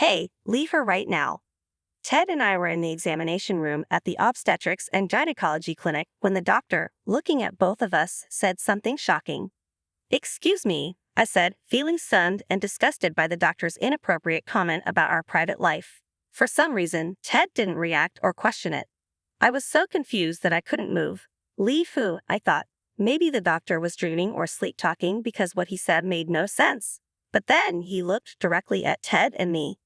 "Hey, leave her right now." Ted and I were in the examination room at the Obstetrics and Gynecology Clinic when the doctor, looking at both of us, said something shocking. "Excuse me," I said, feeling stunned and disgusted by the doctor's inappropriate comment about our private life. For some reason, Ted didn't react or question it. I was so confused that I couldn't move. Leave who? I thought. Maybe the doctor was dreaming or sleep-talking because what he said made no sense. But then he looked directly at Ted and me.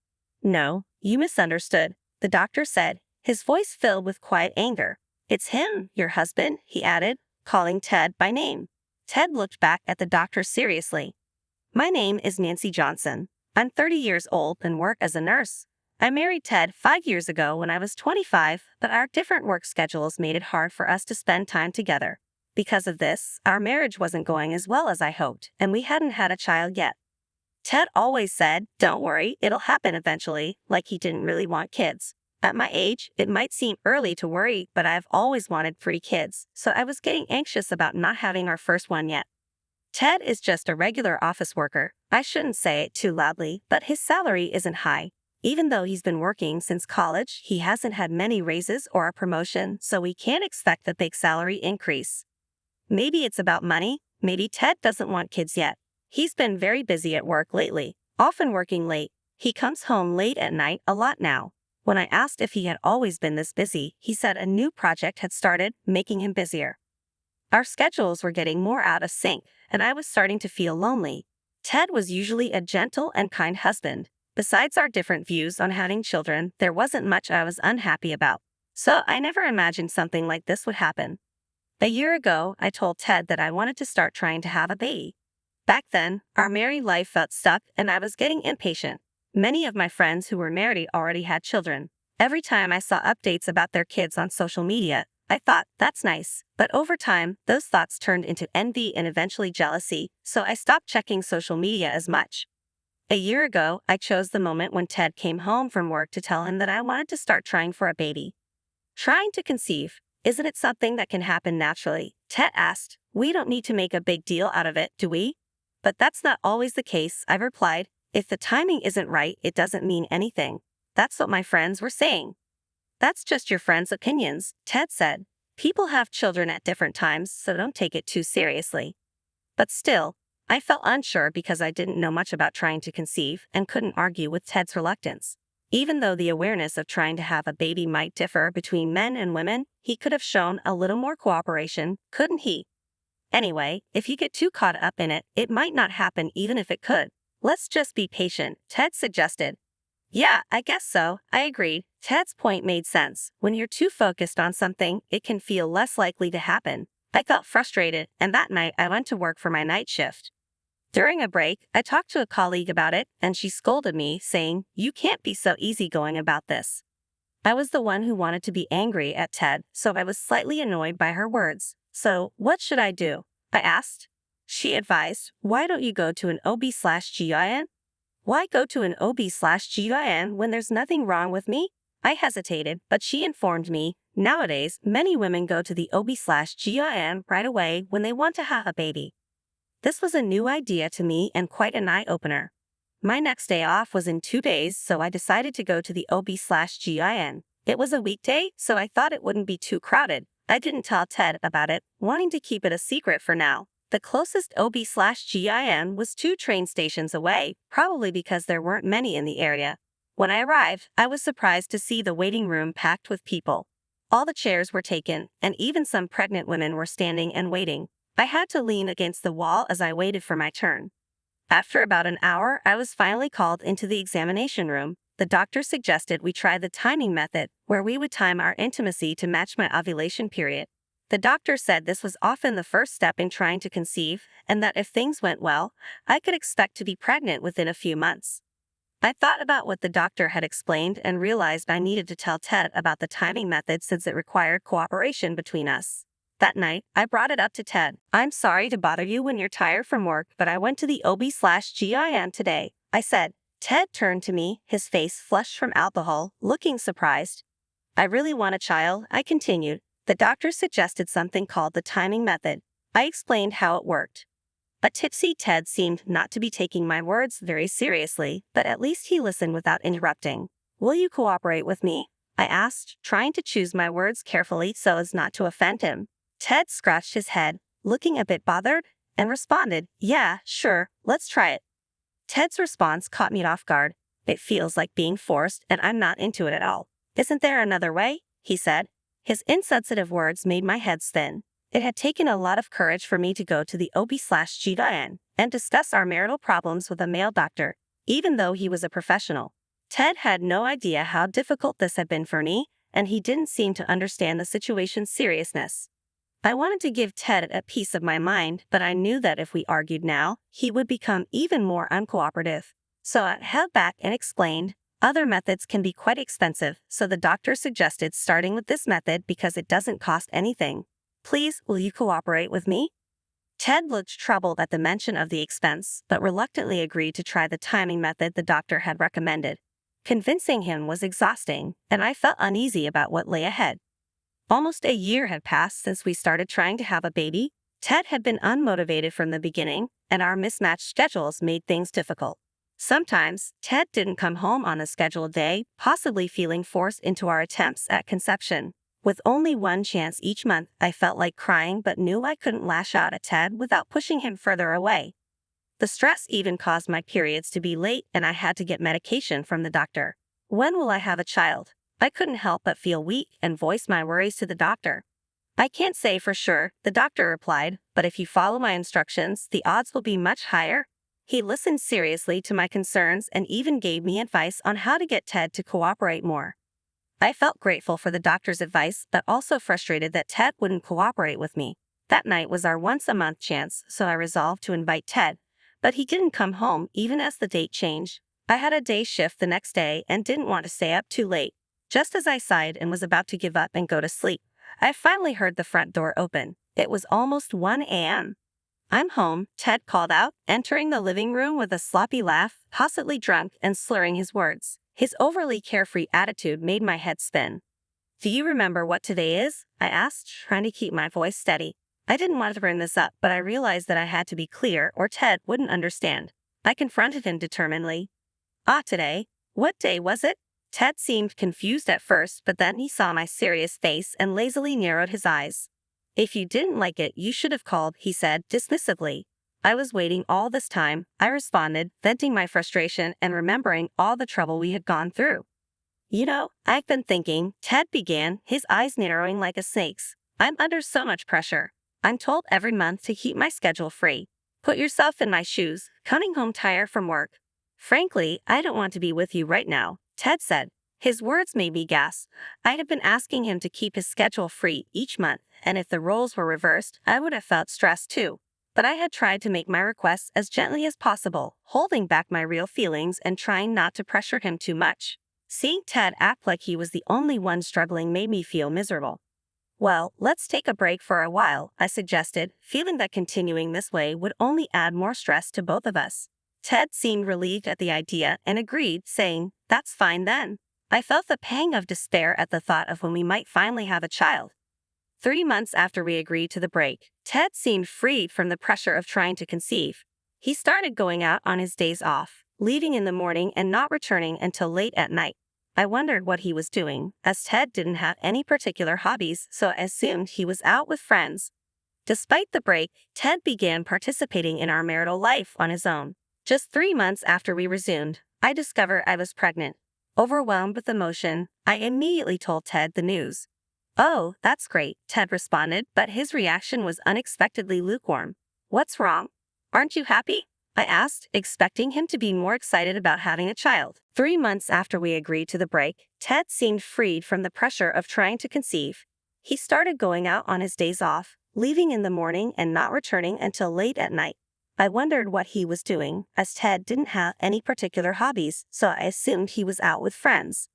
"No, you misunderstood," the doctor said, his voice filled with quiet anger. "It's him, your husband," he added, calling Ted by name. Ted looked back at the doctor seriously. "My name is Nancy Johnson. I'm 30 years old and work as a nurse. I married Ted 5 years ago when I was 25, but our different work schedules made it hard for us to spend time together. Because of this, our marriage wasn't going as well as I hoped, and we hadn't had a child yet." Ted always said, "Don't worry, it'll happen eventually," like he didn't really want kids. At my age, it might seem early to worry, but I've always wanted 3 kids, so I was getting anxious about not having our first one yet. Ted is just a regular office worker. I shouldn't say it too loudly, but his salary isn't high. Even though he's been working since college, he hasn't had many raises or a promotion, so we can't expect a big salary increase. Maybe it's about money. Maybe Ted doesn't want kids yet. He's been very busy at work lately, often working late. He comes home late at night a lot now. When I asked if he had always been this busy, he said a new project had started, making him busier. Our schedules were getting more out of sync, and I was starting to feel lonely. Ted was usually a gentle and kind husband. Besides our different views on having children, there wasn't much I was unhappy about. So I never imagined something like this would happen. A year ago, I told Ted that I wanted to start trying to have a baby. Back then, our married life felt stuck and I was getting impatient. Many of my friends who were married already had children. Every time I saw updates about their kids on social media, I thought, that's nice. But over time, those thoughts turned into envy and eventually jealousy, so I stopped checking social media as much. A year ago, I chose the moment when Ted came home from work to tell him that I wanted to start trying for a baby. "Trying to conceive, isn't it something that can happen naturally?" Ted asked. "We don't need to make a big deal out of it, do we?" "But that's not always the case," I replied. "If the timing isn't right, it doesn't mean anything." That's what my friends were saying. "That's just your friends' opinions," Ted said. "People have children at different times, so don't take it too seriously." But still, I felt unsure because I didn't know much about trying to conceive and couldn't argue with Ted's reluctance. Even though the awareness of trying to have a baby might differ between men and women, he could have shown a little more cooperation, couldn't he? Anyway, if you get too caught up in it, it might not happen even if it could. "Let's just be patient," Ted suggested. "Yeah, I guess so," I agreed. Ted's point made sense. When you're too focused on something, it can feel less likely to happen. I felt frustrated, and that night I went to work for my night shift. During a break, I talked to a colleague about it, and she scolded me, saying, "You can't be so easygoing about this." I was the one who wanted to be angry at Ted, so I was slightly annoyed by her words. "So, what should I do?" I asked. She advised, "Why don't you go to an OB/GYN? "Why go to an OB/GYN when there's nothing wrong with me?" I hesitated, but she informed me, nowadays, many women go to the OB/GYN right away when they want to have a baby. This was a new idea to me and quite an eye-opener. My next day off was in 2 days, so I decided to go to the OB/GYN. It was a weekday, so I thought it wouldn't be too crowded. I didn't tell Ted about it, wanting to keep it a secret for now. The closest OB/GYN was 2 train stations away, probably because there weren't many in the area. When I arrived, I was surprised to see the waiting room packed with people. All the chairs were taken, and even some pregnant women were standing and waiting. I had to lean against the wall as I waited for my turn. After about an hour, I was finally called into the examination room. The doctor suggested we try the timing method, where we would time our intimacy to match my ovulation period. The doctor said this was often the first step in trying to conceive, and that if things went well, I could expect to be pregnant within a few months. I thought about what the doctor had explained and realized I needed to tell Ted about the timing method since it required cooperation between us. That night, I brought it up to Ted. "I'm sorry to bother you when you're tired from work, but I went to the OB/GYN today," I said. Ted turned to me, his face flushed from alcohol, looking surprised. "I really want a child," I continued. The doctor suggested something called the timing method. I explained how it worked. A tipsy Ted seemed not to be taking my words very seriously, but at least he listened without interrupting. "Will you cooperate with me?" I asked, trying to choose my words carefully so as not to offend him. Ted scratched his head, looking a bit bothered, and responded, "Yeah, sure, let's try it." Ted's response caught me off guard. "It feels like being forced, and I'm not into it at all." "Isn't there another way?" he said. His insensitive words made my head spin. It had taken a lot of courage for me to go to the OB/GYN and discuss our marital problems with a male doctor, even though he was a professional. Ted had no idea how difficult this had been for me, and he didn't seem to understand the situation's seriousness. I wanted to give Ted a piece of my mind, but I knew that if we argued now, he would become even more uncooperative. So I held back and explained, "Other methods can be quite expensive, so the doctor suggested starting with this method because it doesn't cost anything. Please, will you cooperate with me?" Ted looked troubled at the mention of the expense, but reluctantly agreed to try the timing method the doctor had recommended. Convincing him was exhausting, and I felt uneasy about what lay ahead. Almost a year had passed since we started trying to have a baby. Ted had been unmotivated from the beginning, and our mismatched schedules made things difficult. Sometimes, Ted didn't come home on a scheduled day, possibly feeling forced into our attempts at conception. With only one chance each month, I felt like crying but knew I couldn't lash out at Ted without pushing him further away. The stress even caused my periods to be late, and I had to get medication from the doctor. "When will I have a child?" I couldn't help but feel weak and voiced my worries to the doctor. "I can't say for sure," the doctor replied, "but if you follow my instructions, the odds will be much higher." He listened seriously to my concerns and even gave me advice on how to get Ted to cooperate more. I felt grateful for the doctor's advice, but also frustrated that Ted wouldn't cooperate with me. That night was our once-a-month chance, so I resolved to invite Ted, but he didn't come home even as the date changed. I had a day shift the next day and didn't want to stay up too late. Just as I sighed and was about to give up and go to sleep, I finally heard the front door open. It was almost 1 a.m. "I'm home," Ted called out, entering the living room with a sloppy laugh, possibly drunk and slurring his words. His overly carefree attitude made my head spin. "Do you remember what today is?" I asked, trying to keep my voice steady. I didn't want to bring this up, but I realized that I had to be clear or Ted wouldn't understand. I confronted him determinedly. Today. What day was it?" Ted seemed confused at first, but then he saw my serious face and lazily narrowed his eyes. "If you didn't like it, you should have called," he said dismissively. "I was waiting all this time," I responded, venting my frustration and remembering all the trouble we had gone through. "You know, I've been thinking," Ted began, his eyes narrowing like a snake's. "I'm under so much pressure. I'm told every month to keep my schedule free. Put yourself in my shoes, coming home tired from work. Frankly, I don't want to be with you right now," Ted said. His words made me gasp. I had been asking him to keep his schedule free each month, and if the roles were reversed, I would have felt stressed too. But I had tried to make my requests as gently as possible, holding back my real feelings and trying not to pressure him too much. Seeing Ted act like he was the only one struggling made me feel miserable. "Well, let's take a break for a while," I suggested, feeling that continuing this way would only add more stress to both of us. Ted seemed relieved at the idea and agreed, saying, "That's fine then." I felt the pang of despair at the thought of when we might finally have a child. 3 months after we agreed to the break, Ted seemed freed from the pressure of trying to conceive. He started going out on his days off, leaving in the morning and not returning until late at night. I wondered what he was doing, as Ted didn't have any particular hobbies, so I assumed he was out with friends. Despite the break, Ted began participating in our marital life on his own. Just 3 months after we resumed, I discovered I was pregnant. Overwhelmed with emotion, I immediately told Ted the news. "Oh, that's great," Ted responded, but his reaction was unexpectedly lukewarm. "What's wrong? Aren't you happy?" I asked, expecting him to be more excited about having a child. 3 months after we agreed to the break, Ted seemed freed from the pressure of trying to conceive. He started going out on his days off, leaving in the morning and not returning until late at night. I wondered what he was doing, as Ted didn't have any particular hobbies, so I assumed he was out with friends.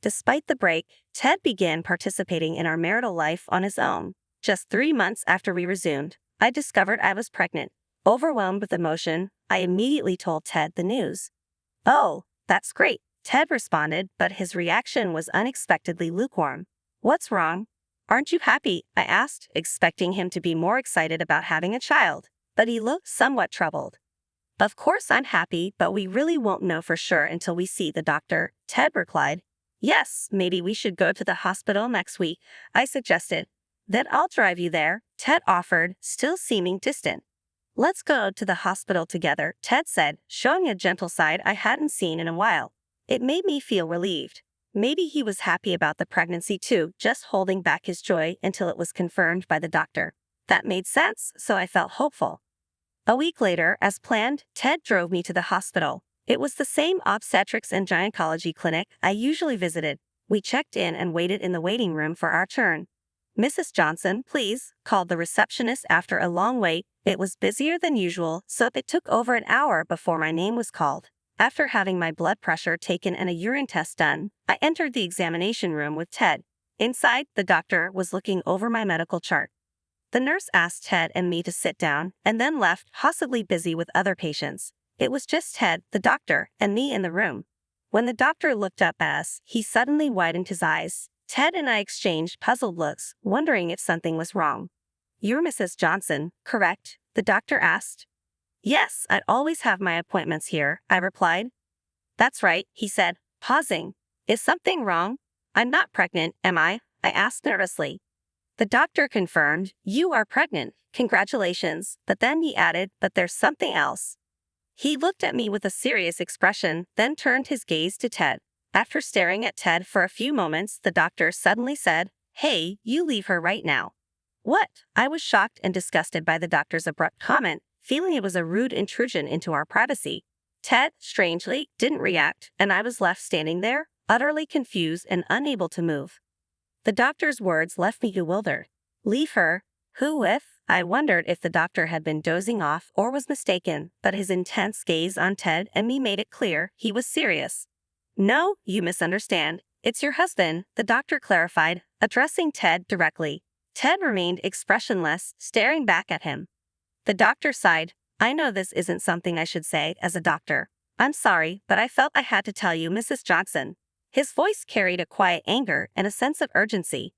Despite the break, Ted began participating in our marital life on his own. Just 3 months after we resumed, I discovered I was pregnant. Overwhelmed with emotion, I immediately told Ted the news. "Oh, that's great," Ted responded, but his reaction was unexpectedly lukewarm. "What's wrong? Aren't you happy?" I asked, expecting him to be more excited about having a child. but he looked somewhat troubled. Of course I'm happy, but we really won't know for sure until we see the doctor, Ted replied. Yes, maybe we should go to the hospital next week, I suggested. Then I'll drive you there, Ted offered, still seeming distant. Let's go to the hospital together, Ted said, showing a gentle side I hadn't seen in a while. It made me feel relieved. Maybe he was happy about the pregnancy too, just holding back his joy until it was confirmed by the doctor. That made sense, so I felt hopeful. A week later, as planned, Ted drove me to the hospital. It was the same Obstetrics and Gynecology Clinic I usually visited. We checked in and waited in the waiting room for our turn. Mrs. Johnson, please, called the receptionist after a long wait. It was busier than usual, so it took over an hour before my name was called. After having my blood pressure taken and a urine test done, I entered the examination room with Ted. Inside, the doctor was looking over my medical chart. The nurse asked Ted and me to sit down and then left, possibly busy with other patients. It was just Ted, the doctor, and me in the room. When the doctor looked up at us, he suddenly widened his eyes. Ted and I exchanged puzzled looks, wondering if something was wrong. You're Mrs. Johnson, correct? The doctor asked. Yes, I'd always have my appointments here, I replied. That's right, he said, pausing. Is something wrong? I'm not pregnant, am I? I asked nervously. The doctor confirmed, you are pregnant. Congratulations. But then he added, but there's something else. He looked at me with a serious expression, then turned his gaze to Ted. After staring at Ted for a few moments, the doctor suddenly said, Hey, you leave her right now. What? I was shocked and disgusted by the doctor's abrupt comment, feeling it was a rude intrusion into our privacy. Ted, strangely, didn't react, and I was left standing there, utterly confused and unable to move. The doctor's words left me bewildered. Leave her? Who with? I wondered if the doctor had been dozing off or was mistaken, but his intense gaze on Ted and me made it clear he was serious. No, you misunderstand. It's your husband, the doctor clarified, addressing Ted directly. Ted remained expressionless, staring back at him. The doctor sighed. I know this isn't something I should say as a doctor. I'm sorry, but I felt I had to tell you, Mrs. Johnson. His voice carried a quiet anger and a sense of urgency.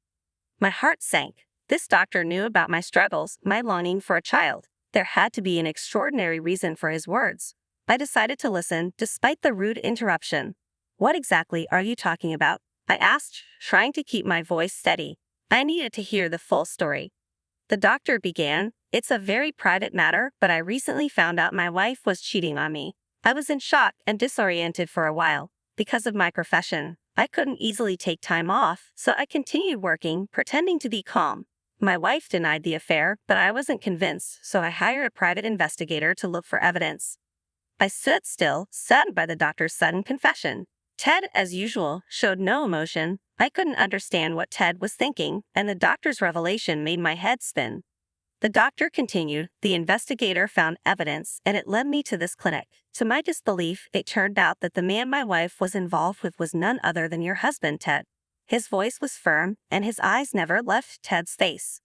My heart sank. This doctor knew about my struggles, my longing for a child. There had to be an extraordinary reason for his words. I decided to listen, despite the rude interruption. What exactly are you talking about? I asked, trying to keep my voice steady. I needed to hear the full story. The doctor began, It's a very private matter, but I recently found out my wife was cheating on me. I was in shock and disoriented for a while. Because of my profession, I couldn't easily take time off, so I continued working, pretending to be calm. My wife denied the affair, but I wasn't convinced, so I hired a private investigator to look for evidence. I stood still, saddened by the doctor's sudden confession. Ted, as usual, showed no emotion. I couldn't understand what Ted was thinking, and the doctor's revelation made my head spin. The doctor continued, The investigator found evidence, and it led me to this clinic. To my disbelief, it turned out that the man my wife was involved with was none other than your husband, Ted. His voice was firm, and his eyes never left Ted's face.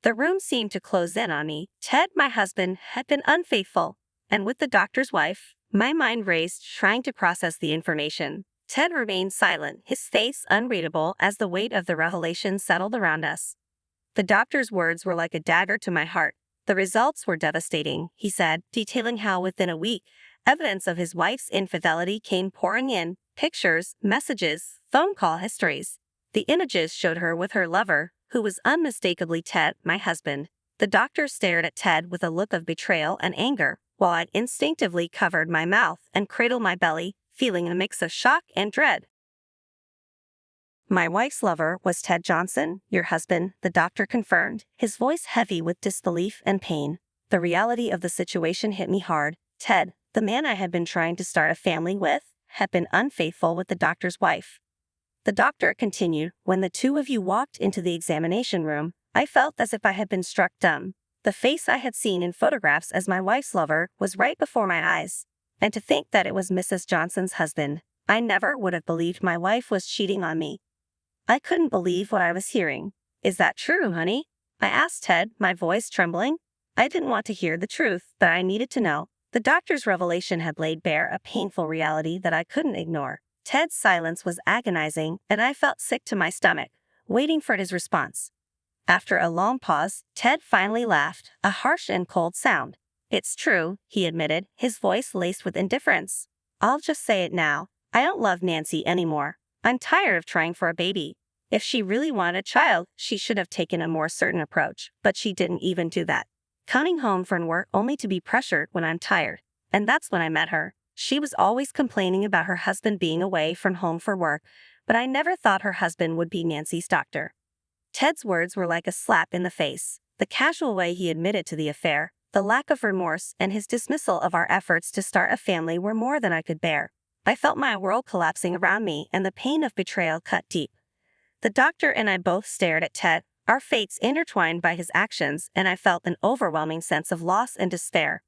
The room seemed to close in on me. Ted, my husband, had been unfaithful, and with the doctor's wife, my mind raced, trying to process the information. Ted remained silent, his face unreadable as the weight of the revelation settled around us. The doctor's words were like a dagger to my heart. The results were devastating, he said, detailing how within a week, evidence of his wife's infidelity came pouring in, pictures, messages, phone call histories. The images showed her with her lover, who was unmistakably Ted, my husband. The doctor stared at Ted with a look of betrayal and anger, while I instinctively covered my mouth and cradled my belly, feeling a mix of shock and dread. My wife's lover was Ted Johnson, your husband, the doctor confirmed, his voice heavy with disbelief and pain. The reality of the situation hit me hard. Ted, the man I had been trying to start a family with, had been unfaithful with the doctor's wife. The doctor continued, When the two of you walked into the examination room, I felt as if I had been struck dumb. The face I had seen in photographs as my wife's lover was right before my eyes. And to think that it was Mrs. Johnson's husband, I never would have believed my wife was cheating on me. I couldn't believe what I was hearing. Is that true, honey? I asked Ted, my voice trembling. I didn't want to hear the truth, but I needed to know. The doctor's revelation had laid bare a painful reality that I couldn't ignore. Ted's silence was agonizing, and I felt sick to my stomach, waiting for his response. After a long pause, Ted finally laughed, a harsh and cold sound. It's true, he admitted, his voice laced with indifference. I'll just say it now. I don't love Nancy anymore. I'm tired of trying for a baby. If she really wanted a child, she should have taken a more certain approach, but she didn't even do that. Coming home from work only to be pressured when I'm tired. And that's when I met her. She was always complaining about her husband being away from home for work, but I never thought her husband would be Nancy's doctor. Ted's words were like a slap in the face. The casual way he admitted to the affair, the lack of remorse, and his dismissal of our efforts to start a family were more than I could bear. I felt my world collapsing around me, and the pain of betrayal cut deep. The doctor and I both stared at Ted, our fates intertwined by his actions, and I felt an overwhelming sense of loss and despair.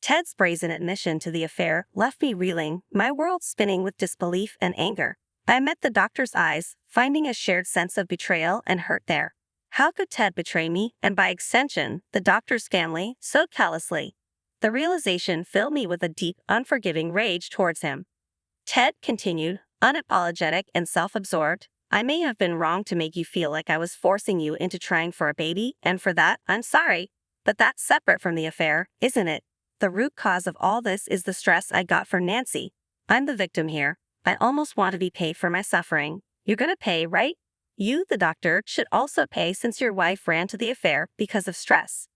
Ted's brazen admission to the affair left me reeling, my world spinning with disbelief and anger. I met the doctor's eyes, finding a shared sense of betrayal and hurt there. How could Ted betray me, and by extension, the doctor's family, so callously? The realization filled me with a deep, unforgiving rage towards him. Ted continued, unapologetic and self-absorbed, I may have been wrong to make you feel like I was forcing you into trying for a baby, and for that, I'm sorry. But that's separate from the affair, isn't it? The root cause of all this is the stress I got for Nancy. I'm the victim here. I almost want to be paid for my suffering. You're gonna pay, right? You, the doctor, should also pay since your wife ran to the affair because of stress.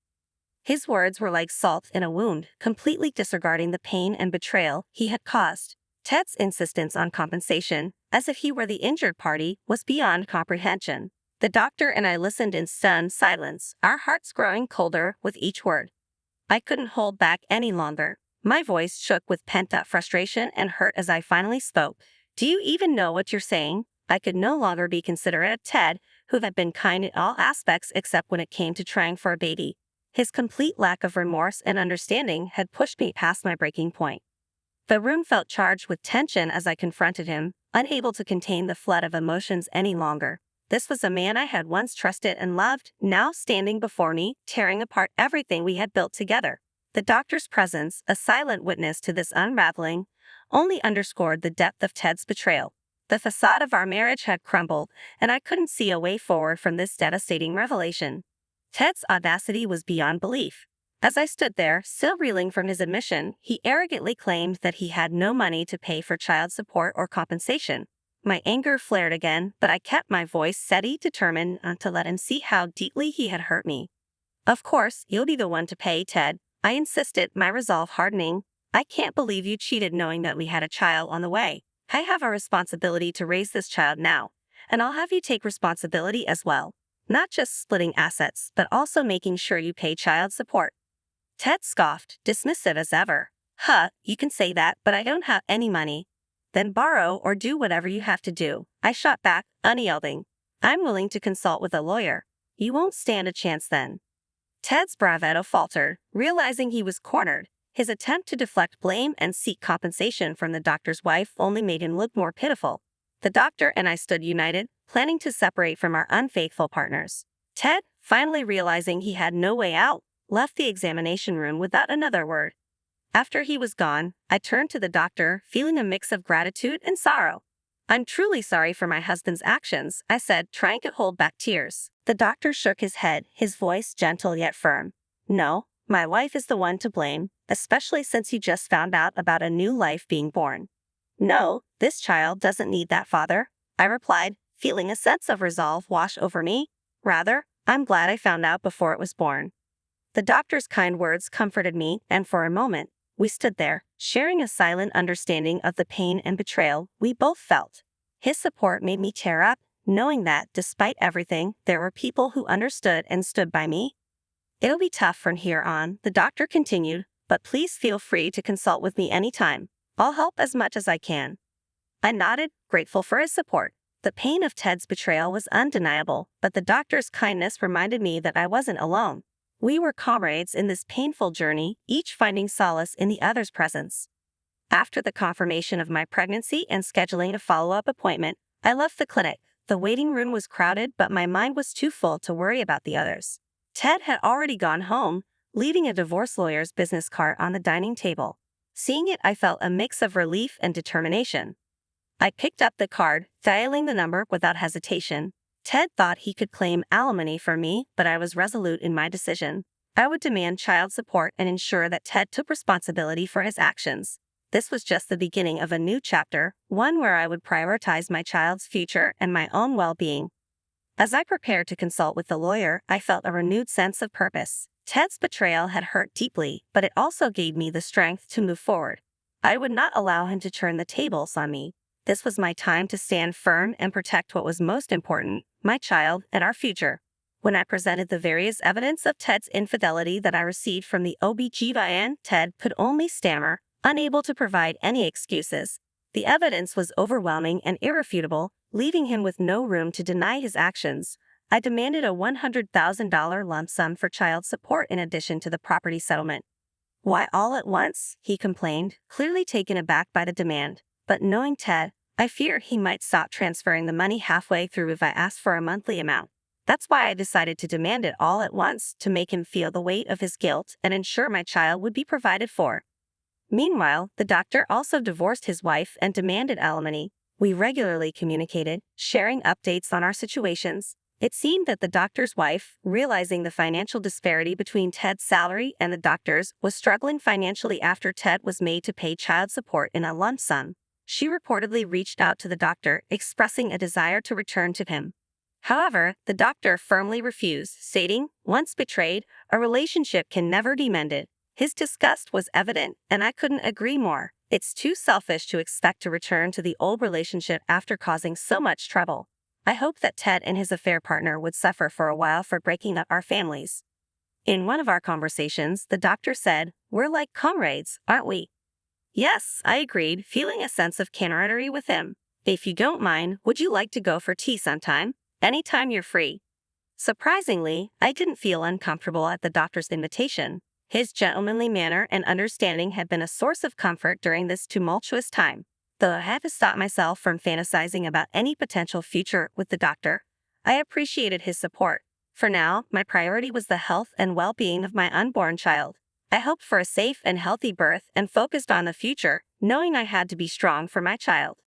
His words were like salt in a wound, completely disregarding the pain and betrayal he had caused. Ted's insistence on compensation, as if he were the injured party, was beyond comprehension. The doctor and I listened in stunned silence, our hearts growing colder with each word. I couldn't hold back any longer. My voice shook with pent-up frustration and hurt as I finally spoke. Do you even know what you're saying? I could no longer be considerate of Ted, who had been kind in all aspects except when it came to trying for a baby. His complete lack of remorse and understanding had pushed me past my breaking point. The room felt charged with tension as I confronted him, unable to contain the flood of emotions any longer. This was a man I had once trusted and loved, now standing before me, tearing apart everything we had built together. The doctor's presence, a silent witness to this unraveling, only underscored the depth of Ted's betrayal. The facade of our marriage had crumbled, and I couldn't see a way forward from this devastating revelation. Ted's audacity was beyond belief. As I stood there, still reeling from his admission, he arrogantly claimed that he had no money to pay for child support or compensation. My anger flared again, but I kept my voice steady, determined not to let him see how deeply he had hurt me. Of course, you'll be the one to pay, Ted, I insisted, my resolve hardening. I can't believe you cheated knowing that we had a child on the way. I have a responsibility to raise this child now, and I'll have you take responsibility as well. Not just splitting assets, but also making sure you pay child support. Ted scoffed, dismissive as ever. You can say that, but I don't have any money. Then borrow or do whatever you have to do, I shot back, unyielding. I'm willing to consult with a lawyer. You won't stand a chance then. Ted's bravado faltered, realizing he was cornered. His attempt to deflect blame and seek compensation from the doctor's wife only made him look more pitiful. The doctor and I stood united, planning to separate from our unfaithful partners. Ted, finally realizing he had no way out, left the examination room without another word. After he was gone, I turned to the doctor, feeling a mix of gratitude and sorrow. I'm truly sorry for my husband's actions, I said, trying to hold back tears. The doctor shook his head, his voice gentle yet firm. No, my wife is the one to blame, especially since you just found out about a new life being born. No, this child doesn't need that father, I replied, feeling a sense of resolve wash over me. Rather, I'm glad I found out before it was born. The doctor's kind words comforted me, and for a moment, we stood there, sharing a silent understanding of the pain and betrayal we both felt. His support made me tear up, knowing that, despite everything, there were people who understood and stood by me. It'll be tough from here on, the doctor continued, but please feel free to consult with me anytime. I'll help as much as I can. I nodded, grateful for his support. The pain of Ted's betrayal was undeniable, but the doctor's kindness reminded me that I wasn't alone. We were comrades in this painful journey, each finding solace in the other's presence. After the confirmation of my pregnancy and scheduling a follow-up appointment, I left the clinic. The waiting room was crowded, but my mind was too full to worry about the others. Ted had already gone home, leaving a divorce lawyer's business card on the dining table. Seeing it, I felt a mix of relief and determination. I picked up the card, dialing the number without hesitation. Ted thought he could claim alimony for me, but I was resolute in my decision. I would demand child support and ensure that Ted took responsibility for his actions. This was just the beginning of a new chapter, one where I would prioritize my child's future and my own well-being. As I prepared to consult with the lawyer, I felt a renewed sense of purpose. Ted's betrayal had hurt deeply, but it also gave me the strength to move forward. I would not allow him to turn the tables on me. This was my time to stand firm and protect what was most important, my child and our future. When I presented the various evidence of Ted's infidelity that I received from the OB/GYN, Ted could only stammer, unable to provide any excuses. The evidence was overwhelming and irrefutable, leaving him with no room to deny his actions. I demanded a $100,000 lump sum for child support in addition to the property settlement. "Why all at once?" he complained, clearly taken aback by the demand. But knowing Ted, I feared he might stop transferring the money halfway through if I asked for a monthly amount. That's why I decided to demand it all at once, to make him feel the weight of his guilt and ensure my child would be provided for. Meanwhile, the doctor also divorced his wife and demanded alimony. We regularly communicated, sharing updates on our situations. It seemed that the doctor's wife, realizing the financial disparity between Ted's salary and the doctor's, was struggling financially after Ted was made to pay child support in a lump sum. She reportedly reached out to the doctor, expressing a desire to return to him. However, the doctor firmly refused, stating, "Once betrayed, a relationship can never be mended." His disgust was evident, and I couldn't agree more. It's too selfish to expect to return to the old relationship after causing so much trouble. I hoped that Ted and his affair partner would suffer for a while for breaking up our families. In one of our conversations, the doctor said, "We're like comrades, aren't we?" Yes, I agreed, feeling a sense of camaraderie with him. "If you don't mind, would you like to go for tea sometime? Anytime you're free." Surprisingly, I didn't feel uncomfortable at the doctor's invitation. His gentlemanly manner and understanding had been a source of comfort during this tumultuous time. Though I had to stop myself from fantasizing about any potential future with the doctor, I appreciated his support. For now, my priority was the health and well-being of my unborn child. I hoped for a safe and healthy birth and focused on the future, knowing I had to be strong for my child.